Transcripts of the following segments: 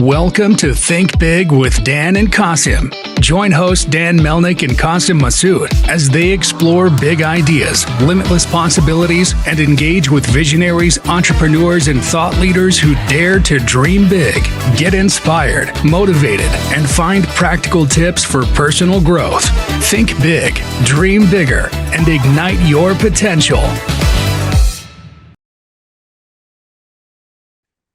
Welcome to Think Big with Dan and Qasim. Join hosts Dan Melnick and Qasim Masood as they explore big ideas, limitless possibilities, and engage with visionaries, entrepreneurs, and thought leaders who dare to dream big, get inspired, motivated, and find practical tips for personal growth. Think big, dream bigger, and ignite your potential.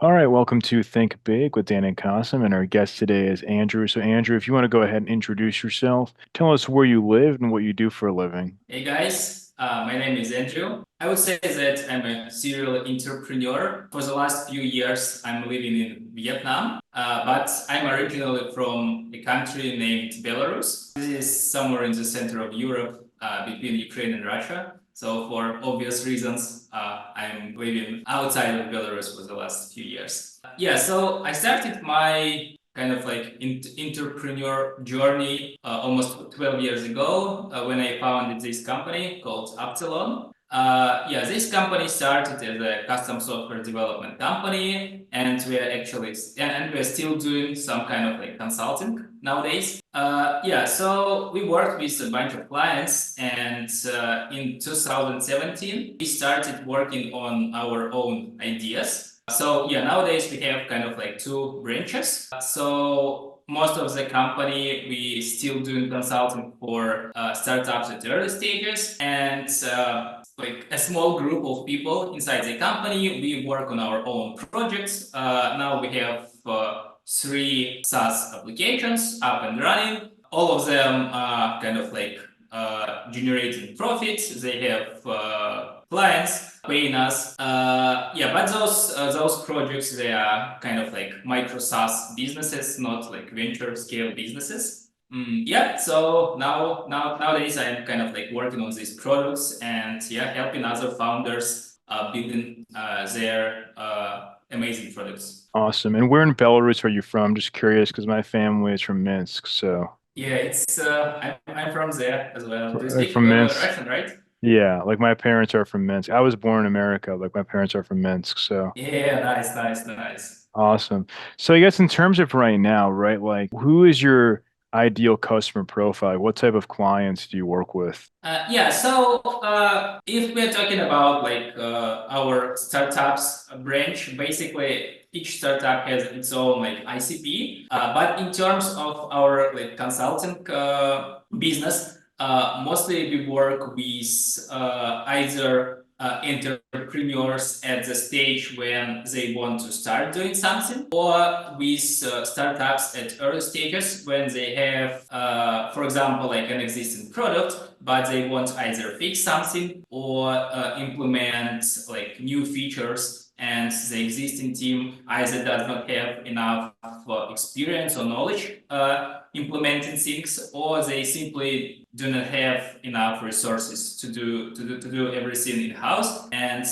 All right, welcome to Think Big with Dan and Qasim, and our guest today is Andrew. So, Andrew, if you want to go ahead and introduce yourself, tell us where you live and what you do for a living. Hey guys, my name is Andrew. I would say that I'm a serial entrepreneur. For the last few years, I'm living in Vietnam, but I'm originally from a country named Belarus. This is somewhere in the center of Europe, between Ukraine and Russia. So for obvious reasons, I'm living outside of Belarus for the last few years. So I started my kind of like entrepreneur journey almost 12 years ago when I founded this company called Upsilon. This company started as a custom software development company, and we're still doing some kind of like consulting nowadays. So we worked with a bunch of clients, and in 2017 we started working on our own ideas. Nowadays we have kind of like two branches. So most of the company we still doing consulting for startups at early stages, and like a small group of people inside the company, we work on our own projects. Now we have 3 SaaS applications up and running. All of them are kind of like generating profits. They have clients paying us. But those projects, they are kind of like micro SaaS businesses, not like venture scale businesses. So nowadays I'm kind of like working on these products and helping other founders building their amazing products. Awesome. And where in Belarus are you from? Just curious, because my family is from Minsk. So It's I'm from there as well. Do you speak from Minsk. Russian, right? Yeah, like my parents are from Minsk. I was born in America, like my parents are from Minsk. So Yeah, nice. awesome. So I guess in terms of right now, right, like who is your ideal customer profile? What type of clients do you work with? If we're talking about like our startups branch, basically each startup has its own like ICP. But in terms of our like consulting business, mostly we work with either entrepreneurs at the stage when they want to start doing something, or with startups at early stages when they have, for example, like an existing product, but they want to either fix something or implement like new features, and the existing team either does not have enough experience or knowledge implementing things, or they simply do not have enough resources to do everything in-house. And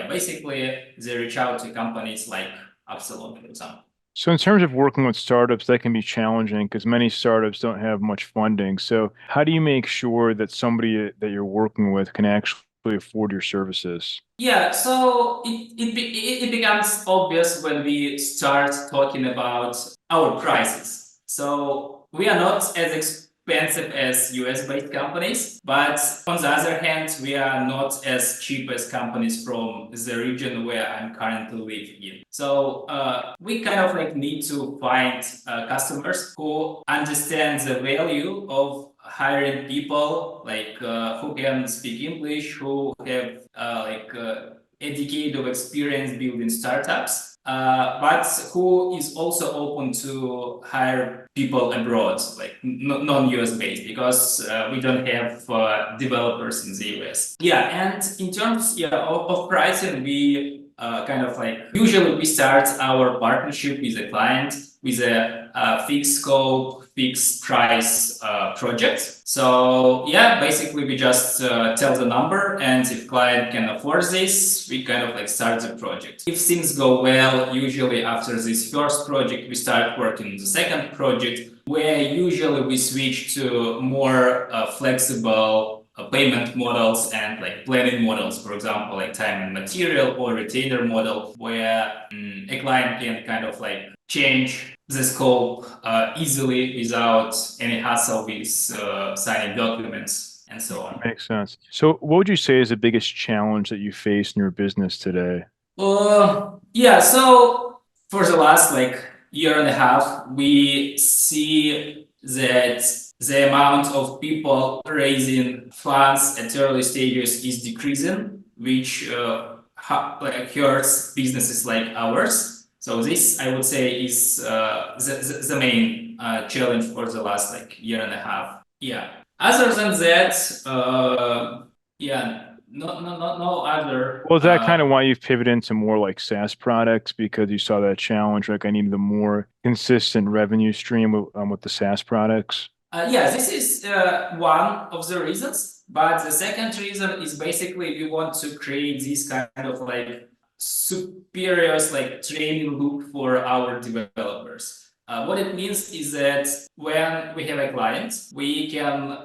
basically they reach out to companies like Upsilon, for example. So in terms of working with startups, that can be challenging because many startups don't have much funding. So how do you make sure that somebody that you're working with can actually afford your services? So it becomes obvious when we start talking about our prices. So we are not as expensive as US-based companies, but on the other hand, we are not as cheap as companies from the region where I'm currently living in. So we kind of like need to find customers who understand the value of hiring people like who can speak English, who have a decade of experience building startups, but who is also open to hire people abroad, like non-US based, because we don't have developers in the US. And in terms of pricing, we kind of like usually we start our partnership with a client with a fixed scope, fixed price project. So basically we just tell the number, and if client can afford this, we kind of like start the project. If things go well, usually after this first project, we start working on the second project, where usually we switch to more flexible payment models and like planning models, for example, like time and material or retainer model, where a client can kind of like change the scope easily without any hassle with signing documents and so on. Makes sense. So what would you say is the biggest challenge that you face in your business today? Yeah, so for the last like year and a half, we see that the amount of people raising funds at early stages is decreasing, which like hurts businesses like ours. So this, I would say, is the main challenge for the last like year and a half. Yeah. Other than that, yeah, no other. Well, is that kind of why you've pivoted into more like SaaS products because you saw that challenge? Like, I needed a more consistent revenue stream with the SaaS products. Yeah, this is one of the reasons. But the second reason is basically we want to create this kind of like superior like training loop for our developers. What it means is that when we have a client, we can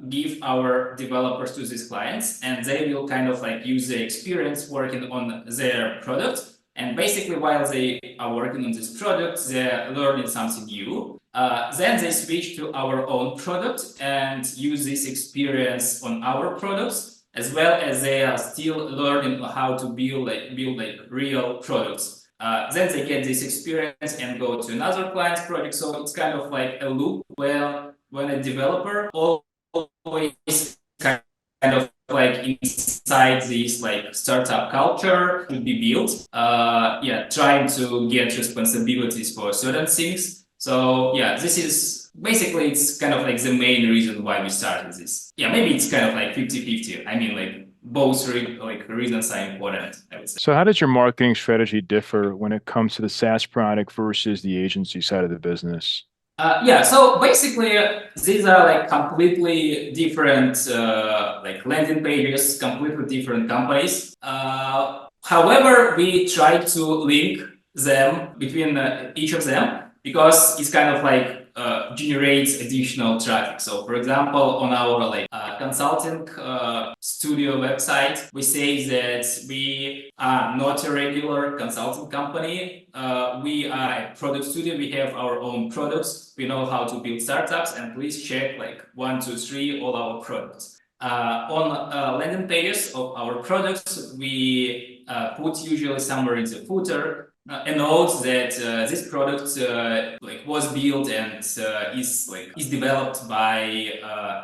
give our developers to these clients, and they will kind of like use the experience working on their product. And basically, while they are working on this product, they're learning something new. Then they switch to our own product and use this experience on our products, as well as they are still learning how to build like real products. Then they get this experience and go to another client's project. So it's kind of like a loop where when a developer always kind of like inside this like startup culture to be built, yeah, trying to get responsibilities for certain things. So yeah, this is basically, it's kind of like the main reason why we started this. Yeah, maybe it's kind of like 50-50. I mean, like both reasons are important, I would say. So how does your marketing strategy differ when it comes to the SaaS product versus the agency side of the business? Yeah, so basically these are like completely different like landing pages, completely different companies. However, we try to link them between each of them because it's kind of like generates additional traffic. So for example, on our like consulting studio website, we say that we are not a regular consulting company. We are a product studio. We have our own products. We know how to build startups, and please check like 1, 2, 3 all our products. On landing pages of our products, we put usually somewhere in the footer a note that this product like was built and is developed by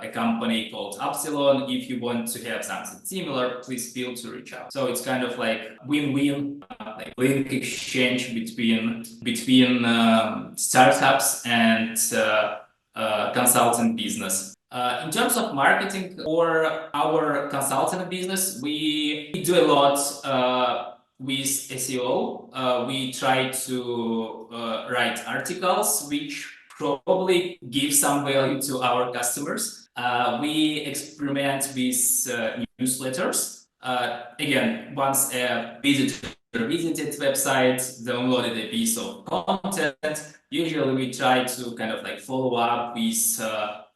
a company called Upsilon. If you want to have something similar, please feel to reach out. So it's kind of like win-win, like link exchange between startups and consulting business. In terms of marketing for our consulting business, we do a lot with SEO. We try to write articles which probably give some value to our customers. We experiment with newsletters. Again, once a visitor visited website, downloaded a piece of content, usually we try to kind of like follow up with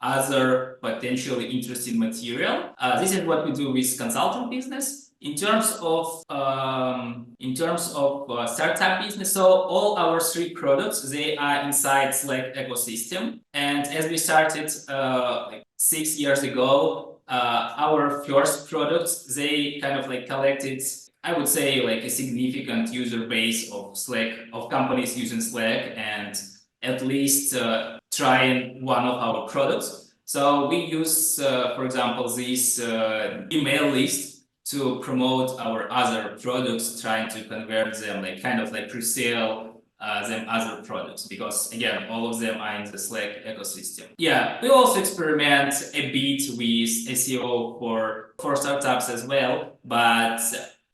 other potentially interesting material. This is what we do with consulting business. In terms of startup business, so all our 3 products, they are inside Slack ecosystem. And as we started like 6 years ago, our first products, they kind of like collected, I would say, like a significant user base of Slack, of companies using Slack and at least trying one of our products. So we use, for example, this email list to promote our other products, trying to convert them, like kind of like pre-sale them other products, because again, all of them are in the Slack ecosystem. Yeah, we also experiment a bit with SEO for startups as well, but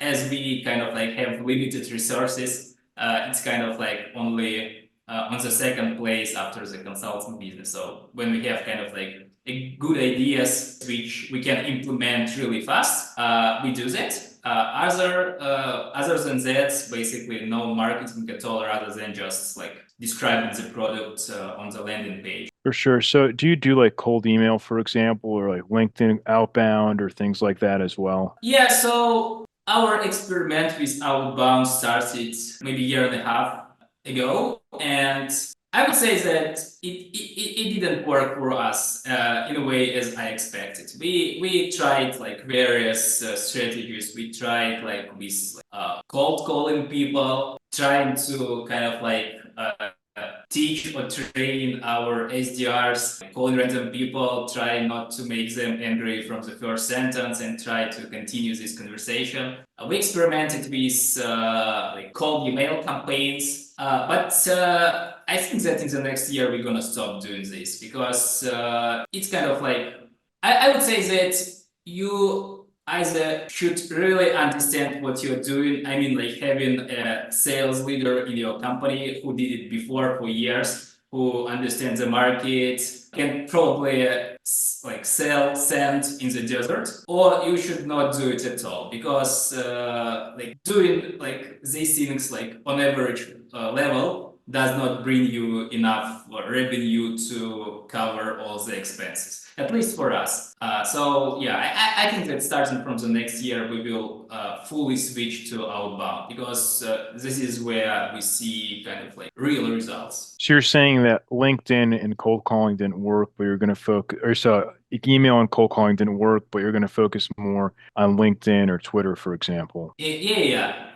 as we kind of like have limited resources, it's kind of like only on the second place after the consulting business. So when we have kind of like a good ideas which we can implement really fast, we do that. Other than that, basically no marketing at all, rather than just like describing the product on the landing page. For sure. So do you do like cold email, for example, or like LinkedIn outbound or things like that as well? Yeah, so our experiment with outbound started maybe a year and a half ago, and I would say that it didn't work for us in a way as I expected. We tried like various strategies. We tried like with cold calling people, trying to kind of like teach or train our SDRs, calling random people, try not to make them angry from the first sentence and try to continue this conversation. We experimented with like cold email campaigns, but I think that in the next year we're gonna stop doing this because it's kind of like, I would say that you either should really understand what you're doing. I mean, like having a sales leader in your company who did it before for years, who understands the market, can probably like sell sand in the desert, or you should not do it at all because like doing like these things like on average level does not bring you enough revenue to cover all the expenses, at least for us. So yeah, I think that starting from the next year, we will fully switch to outbound because this is where we see kind of like real results. So you're saying that LinkedIn and cold calling didn't work, but you're going to focus, or so email and cold calling didn't work, but you're going to focus more on LinkedIn or Twitter, for example. Yeah.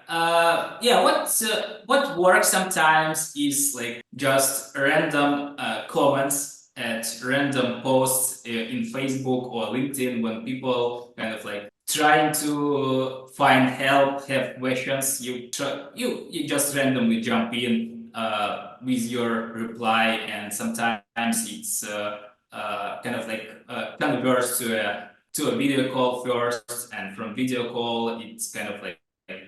What works sometimes is like just random comments at random posts in Facebook or LinkedIn when people kind of like trying to find help, have questions. You just randomly jump in with your reply, and sometimes it's kind of like converts to a video call first, and from video call it's kind of like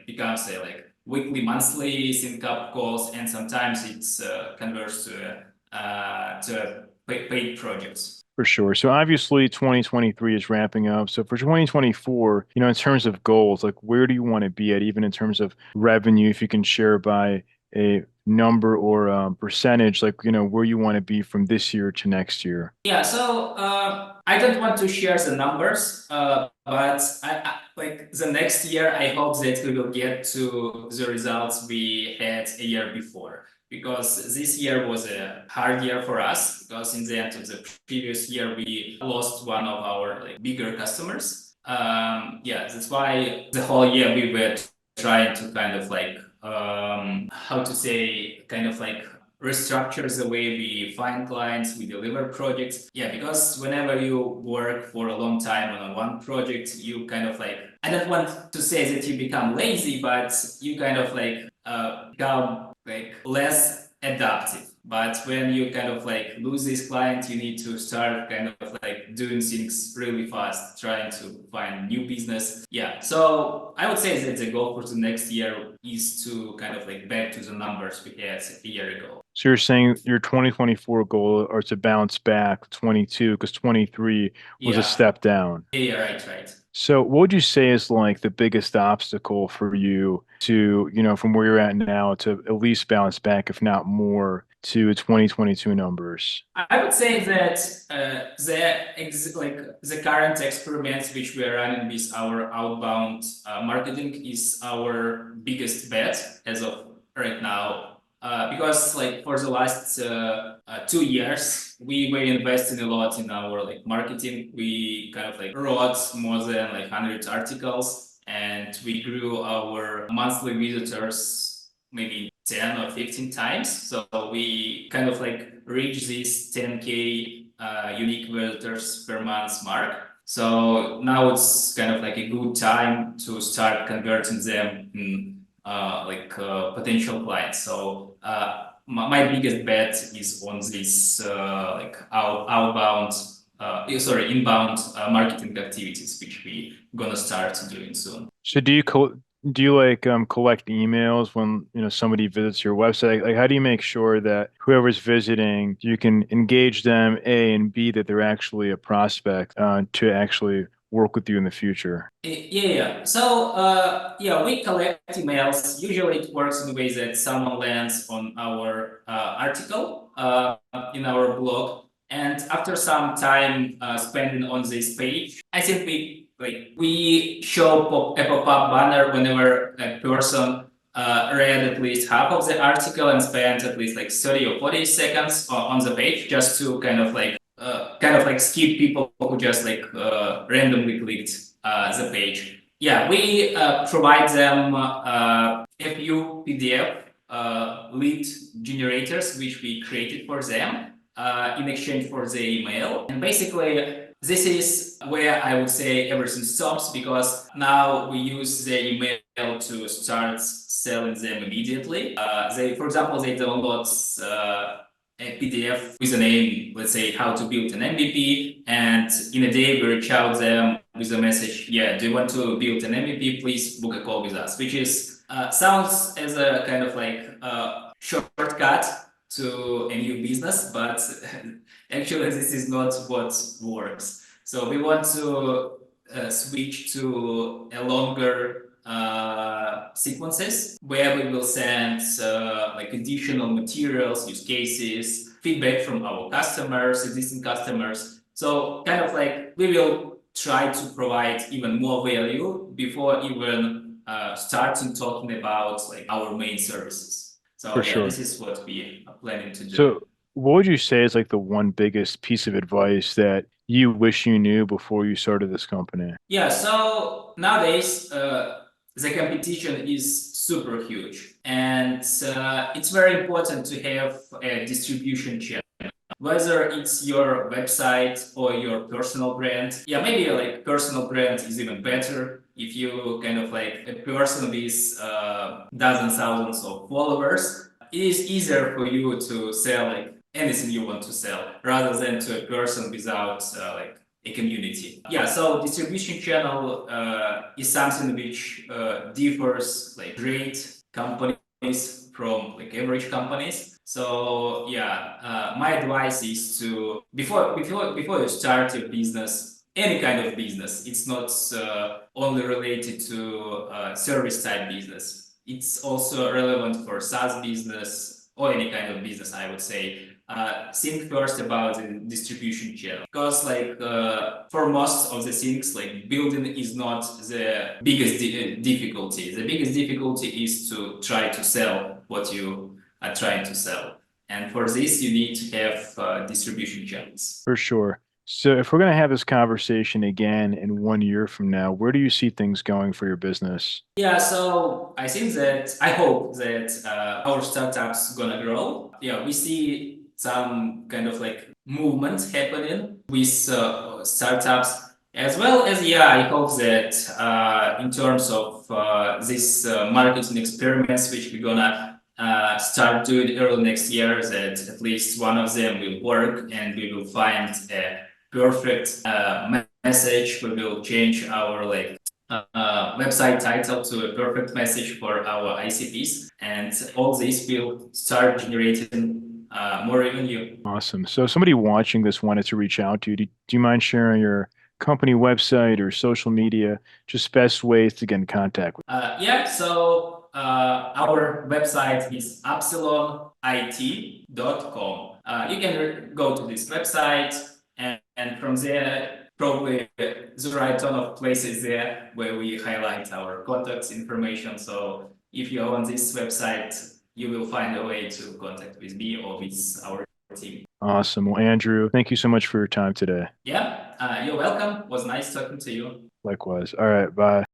becomes a like weekly, monthly sync up calls, and sometimes it's converts to paid projects. For sure. So obviously 2023 is wrapping up. So for 2024, in terms of goals, like where do you want to be at, even in terms of revenue, if you can share by a number or percentage, like, where you want to be from this year to next year? Yeah, so I don't want to share the numbers, but I like the next year, I hope that we will get to the results we had a year before. Because this year was a hard year for us, because in the end of the previous year, we lost one of our like, bigger customers. Yeah, that's why the whole year we were trying to kind of like, how to say, kind of like restructure the way we find clients, we deliver projects. Yeah, because whenever you work for a long time on one project, you kind of like, I don't want to say that you become lazy, but you kind of like become like less adaptive. But when you kind of like lose this client, you need to start kind of like doing things really fast, trying to find new business. Yeah. So I would say that the goal for the next year is to kind of like back to the numbers we had a year ago. So you're saying your 2024 goal are to bounce back 22 because 23 was a step down. Yeah, right. So what would you say is like the biggest obstacle for you to, from where you're at now to at least bounce back, if not more, to 2022 numbers? I would say that the current experiments which we are running with our outbound marketing is our biggest bet as of right now. Because like for the last 2 years, we were investing a lot in our like marketing. We kind of like wrote more than like 100 articles, and we grew our monthly visitors maybe 10 or 15 times. So we kind of like reached this 10K unique visitors per month mark. So now it's kind of like a good time to start converting them in potential clients. So my biggest bet is on this inbound marketing activities, which we gonna start doing soon. So do you like collect emails when somebody visits your website? Like how do you make sure that whoever's visiting, you can engage them, A, and B, that they're actually a prospect to actually work with you in the future? Yeah. So we collect emails. Usually it works in the way that someone lands on our article in our blog, and after some time spending on this page, I think we show a pop-up banner whenever a person read at least half of the article and spent at least like 30 or 40 seconds on the page just to kind of like skip people who just like randomly clicked the page. Yeah, we provide them a few PDF lead generators which we created for them in exchange for the email. And basically, this is where I would say everything stops, because now we use the email to start selling them immediately. For example, they download a PDF with a name, let's say how to build an MVP, and in a day we reach out them with a message, yeah, do you want to build an MVP? Please book a call with us, which is sounds as a kind of like shortcut to a new business, but actually this is not what works. So we want to switch to a longer sequences where we will send like additional materials, use cases, feedback from our customers, existing customers. So kind of like we will try to provide even more value before even starting talking about like our main services. So For yeah, sure. this is what we are planning to do. So, what would you say is like the one biggest piece of advice that you wish you knew before you started this company? Yeah, so nowadays the competition is super huge, and it's very important to have a distribution channel. Whether it's your website or your personal brand. Yeah, maybe like personal brand is even better if you kind of like a person with dozens, thousands of followers. It is easier for you to sell like anything you want to sell rather than to a person without like a community. Yeah, so distribution channel is something which differs like great companies from like average companies. So yeah, my advice is to before you start your business, any kind of business, it's not only related to service type business. It's also relevant for SaaS business or any kind of business, I would say. Think first about the distribution channel, because like for most of the things, like building is not the biggest difficulty. The biggest difficulty is to try to sell what you are trying to sell, and for this you need to have distribution channels. For sure. So, if we're going to have this conversation again in 1 year from now, where do you see things going for your business? Yeah, so I hope that our startup's gonna grow. Yeah, we see some kind of like movement happening with startups, as well as, yeah, I hope that in terms of these marketing experiments, which we're gonna start doing early next year, that at least one of them will work and we will find a perfect message. We will change our like website title to a perfect message for our ICPs, and all this will start generating more revenue. Awesome. So, if somebody watching this wanted to reach out to you. Do you mind sharing your company website or social media, just best ways to get in contact with? Yeah, so our website is epsilonit.com. You can go to this website, and from there, probably the right ton of places there where we highlight our contacts information. So if you're on this website, you will find a way to contact with me or with our team. Awesome. Well, Andrew, thank you so much for your time today. Yeah, you're welcome. It was nice talking to you. Likewise. All right. Bye.